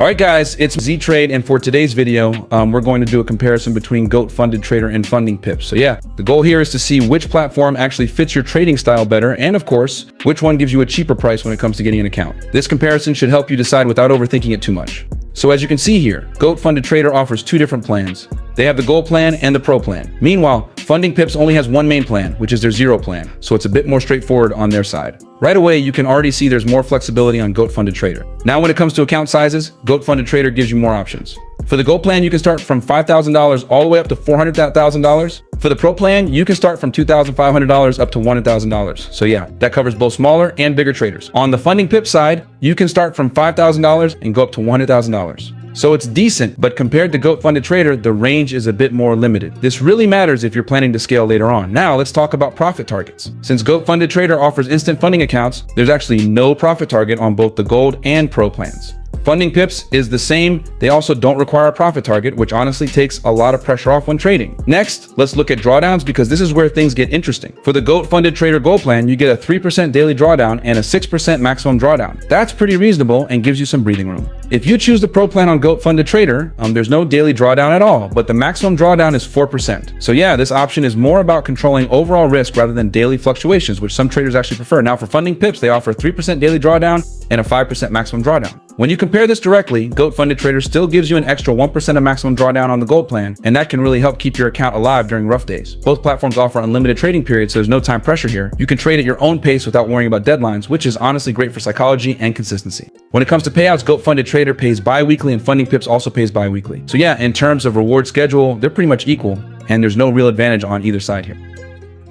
All right, guys, it's zTrade, and for today's video, we're going to do a comparison between GOAT funded trader and funding pips. So yeah, the goal here is to see which platform actually fits your trading style better, and of course, which one gives you a cheaper price when it comes to getting an account. This comparison should help you decide without overthinking it too much. So as you can see here, GOAT funded trader offers two different plans. They have the Gold plan and the Pro plan. Meanwhile, Funding Pips only has one main plan, which is their Zero plan, so it's a bit more straightforward on their side. Right away, you can already see there's more flexibility on GOAT funded trader. Now when it comes to account sizes, GOAT funded trader gives you more options. For the Gold plan, you can start from $5,000 all the way up to $400,000. For the Pro plan, you can start from $2,500 up to $100,000. So yeah, that covers both smaller and bigger traders. On the Funding Pip side, you can start from $5,000 and go up to $100,000. So it's decent, but compared to GOAT funded trader, the range is a bit more limited. This really matters if you're planning to scale later on. Now let's talk about profit targets. Since GOAT funded trader offers instant funding accounts, there's actually no profit target on both the Gold and Pro plans. Funding Pips is the same. They also don't require a profit target, which honestly takes a lot of pressure off when trading. Next, let's look at drawdowns because this is where things get interesting. For the GOAT funded trader Gold plan, you get a 3% daily drawdown and a 6% maximum drawdown. That's pretty reasonable and gives you some breathing room. If you choose the Pro plan on GOAT funded trader, there's no daily drawdown at all, but the maximum drawdown is 4%. So yeah, this option is more about controlling overall risk rather than daily fluctuations, which some traders actually prefer. Now for Funding Pips, they offer a 3% daily drawdown and a 5% maximum drawdown. When you compare this directly, GOAT funded trader still gives you an extra 1% of maximum drawdown on the Gold plan, and that can really help keep your account alive during rough days. Both platforms offer unlimited trading periods, so there's no time pressure here. You can trade at your own pace without worrying about deadlines, which is honestly great for psychology and consistency. When it comes to payouts, GOAT funded trader pays bi-weekly and Funding Pips also pays bi-weekly. So yeah, in terms of reward schedule, they're pretty much equal, and there's no real advantage on either side here.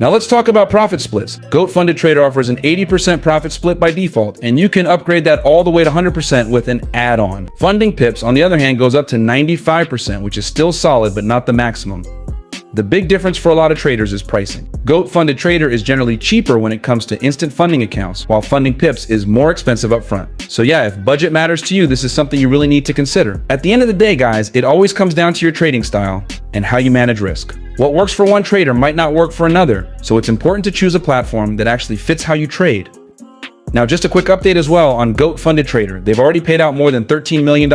Now let's talk about profit splits. GOAT funded trader offers an 80% profit split by default, and you can upgrade that all the way to 100% with an add-on. Funding Pips, on the other hand, goes up to 95%, which is still solid, but not the maximum. The big difference for a lot of traders is pricing. GOAT funded trader is generally cheaper when it comes to instant funding accounts, while Funding Pips is more expensive up front. So yeah, if budget matters to you, this is something you really need to consider. At the end of the day, guys, it always comes down to your trading style and how you manage risk. What works for one trader might not work for another, so it's important to choose a platform that actually fits how you trade. Now, just a quick update as well on GOAT funded trader. They've already paid out more than $13 million.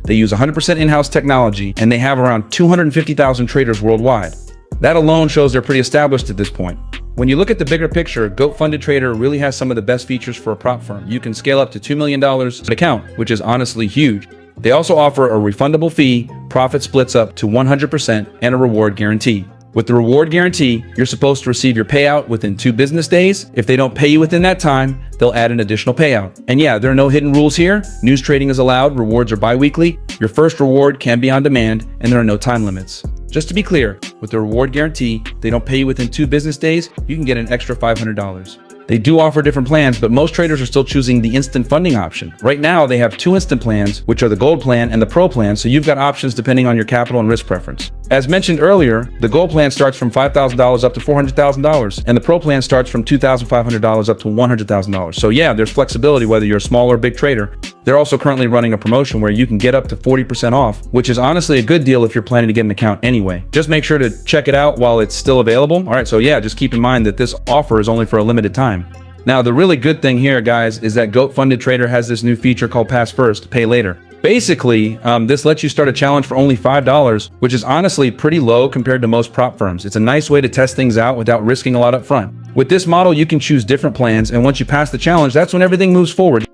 They use 100% in-house technology, and they have around 250,000 traders worldwide. That alone shows they're pretty established at this point. When you look at the bigger picture, GOAT funded trader really has some of the best features for a prop firm. You can scale up to $2 million an account, which is honestly huge. They also offer a refundable fee, profit splits up to 100%, and a reward guarantee. With the reward guarantee, you're supposed to receive your payout within 2 business days. If they don't pay you within that time, they'll add an additional payout. And yeah, there are no hidden rules here. News trading is allowed, rewards are bi-weekly, your first reward can be on demand, and there are no time limits. Just to be clear, with the reward guarantee, they don't pay you within 2 business days, you can get an extra $500. They do offer different plans, but most traders are still choosing the instant funding option. Right now, they have 2 instant plans, which are the Gold plan and the Pro plan, so you've got options depending on your capital and risk preference. As mentioned earlier, the Gold plan starts from $5,000 up to $400,000, and the Pro plan starts from $2,500 up to $100,000. So yeah, there's flexibility whether you're a small or big trader. They're also currently running a promotion where you can get up to 40% off, which is honestly a good deal if you're planning to get an account anyway. Just make sure to check it out while it's still available. All right, so yeah, just keep in mind that this offer is only for a limited time. Now, the really good thing here, guys, is that GOAT funded trader has this new feature called Pass First, Pay Later. Basically, this lets you start a challenge for only $5, which is honestly pretty low compared to most prop firms. It's a nice way to test things out without risking a lot up front. With this model, you can choose different plans, and once you pass the challenge, that's when everything moves forward.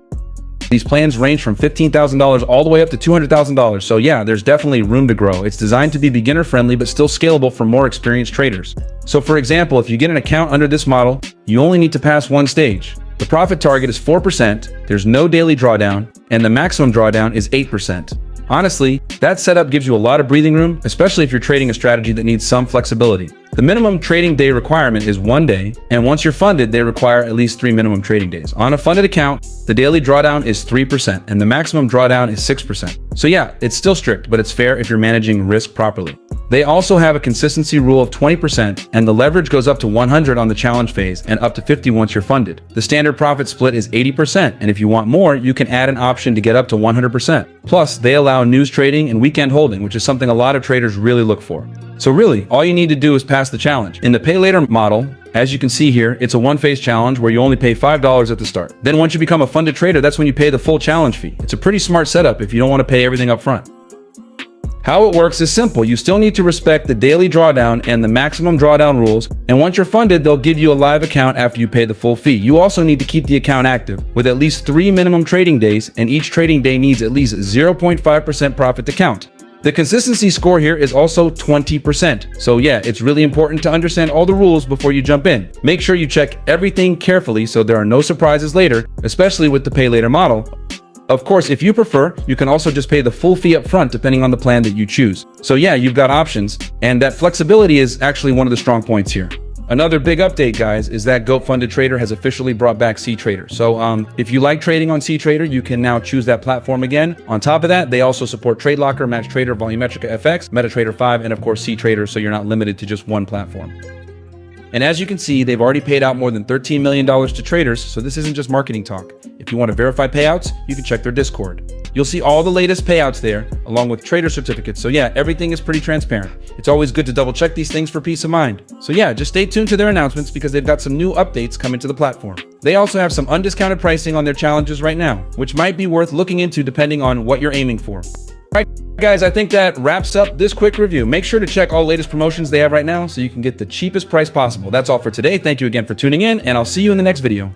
These plans range from $15,000 all the way up to $200,000. So yeah, there's definitely room to grow. It's designed to be beginner friendly, but still scalable for more experienced traders. So for example, if you get an account under this model, you only need to pass 1 stage. The profit target is 4%, there's no daily drawdown, and the maximum drawdown is 8%. Honestly, that setup gives you a lot of breathing room, especially if you're trading a strategy that needs some flexibility. The minimum trading day requirement is 1 day, and once you're funded, they require at least 3 minimum trading days. On a funded account, the daily drawdown is 3%, and the maximum drawdown is 6%. So yeah, it's still strict, but it's fair if you're managing risk properly. They also have a consistency rule of 20%, and the leverage goes up to 100 on the challenge phase and up to 50 once you're funded. The standard profit split is 80%, and if you want more, you can add an option to get up to 100%. Plus, they allow news trading and weekend holding, which is something a lot of traders really look for. So really, all you need to do is pass the challenge. In the pay later model, As you can see here, it's a one-phase challenge where you only pay $5 at the start. Then once you become a funded trader, that's when you pay the full challenge fee. It's a pretty smart setup if you don't want to pay everything up front. How it works is simple. You still need to respect the daily drawdown and the maximum drawdown rules. And once you're funded, they'll give you a live account after you pay the full fee. You also need to keep the account active with at least 3 minimum trading days, and each trading day needs at least 0.5% profit to count. The consistency score here is also 20%. So yeah, it's really important to understand all the rules before you jump in. Make sure you check everything carefully so there are no surprises later, especially with the pay later model. Of course, if you prefer, you can also just pay the full fee up front depending on the plan that you choose. So yeah, you've got options, and that flexibility is actually one of the strong points here. Another big update, guys, is that GOAT Funded Trader has officially brought back cTrader. So if you like trading on cTrader, you can now choose that platform again. On top of that, they also support TradeLocker, MatchTrader, Volumetrica FX, MetaTrader 5, and of course cTrader, so you're not limited to just one platform. And as you can see, they've already paid out more than $13 million to traders, so this isn't just marketing talk. If you want to verify payouts, you can check their Discord. You'll see all the latest payouts there, along with trader certificates. So yeah, everything is pretty transparent. It's always good to double check these things for peace of mind. So yeah, just stay tuned to their announcements because they've got some new updates coming to the platform. They also have some undiscounted pricing on their challenges right now, which might be worth looking into depending on what you're aiming for. All right, guys, I think that wraps up this quick review. Make sure to check all the latest promotions they have right now so you can get the cheapest price possible. That's all for today. Thank you again for tuning in, and I'll see you in the next video.